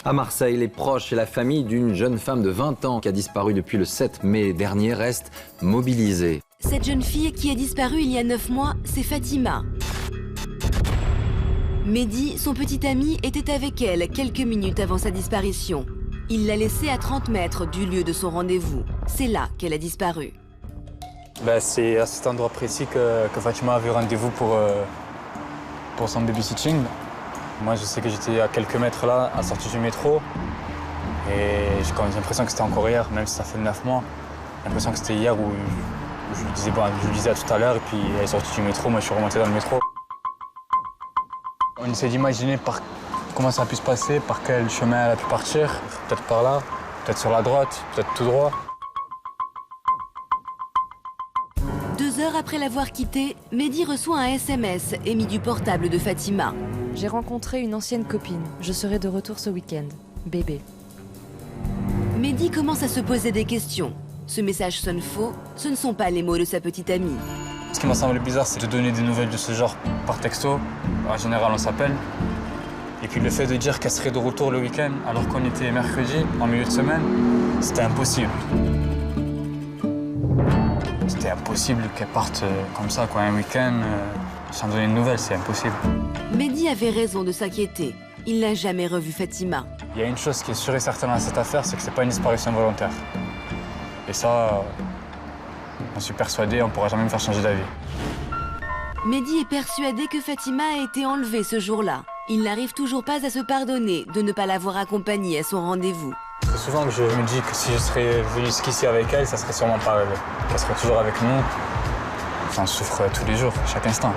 À Marseille, les proches et la famille d'une jeune femme de 20 ans qui a disparu depuis le 7 mai dernier restent mobilisés. Cette jeune fille qui a disparu il y a 9 mois, c'est Fatima. Mehdi, son petit ami, était avec elle quelques minutes avant sa disparition. Il l'a laissée à 30 mètres du lieu de son rendez-vous. C'est là qu'elle a disparu. C'est à cet endroit précis que Fatima avait rendez-vous pour son babysitting. Moi, je sais que j'étais à quelques mètres là, à la sortie du métro. Et j'ai l'impression que c'était encore hier, même si ça fait 9 mois. J'ai l'impression que c'était hier où je lui disais à tout à l'heure, et puis elle est sortie du métro, moi je suis remonté dans le métro. On essaie d'imaginer comment ça a pu se passer, par quel chemin elle a pu partir. Peut-être par là, peut-être sur la droite, peut-être tout droit. 2 heures après l'avoir quittée, Mehdi reçoit un SMS émis du portable de Fatima. J'ai rencontré une ancienne copine. Je serai de retour ce week-end. Bébé. Mehdi commence à se poser des questions. Ce message sonne faux, ce ne sont pas les mots de sa petite amie. Ce qui m'a semblé bizarre, c'est de donner des nouvelles de ce genre par texto. En général, on s'appelle. Et puis le fait de dire qu'elle serait de retour le week-end, alors qu'on était mercredi, en milieu de semaine, c'était impossible. C'était impossible qu'elle parte comme ça, quoi, un week-end, sans donner de nouvelles, c'est impossible. Mehdi avait raison de s'inquiéter. Il n'a jamais revu Fatima. Il y a une chose qui est sûre et certaine dans cette affaire, c'est que c'est pas une disparition volontaire. Et ça, j'en suis persuadé, on ne pourra jamais me faire changer d'avis. Mehdi est persuadé que Fatima a été enlevée ce jour-là. Il n'arrive toujours pas à se pardonner de ne pas l'avoir accompagnée à son rendez-vous. C'est souvent que je me dis que si je serais venu jusqu'ici avec elle, ça serait sûrement pas elle. Qu'elle serait toujours avec nous. Enfin, on souffre tous les jours, chaque instant.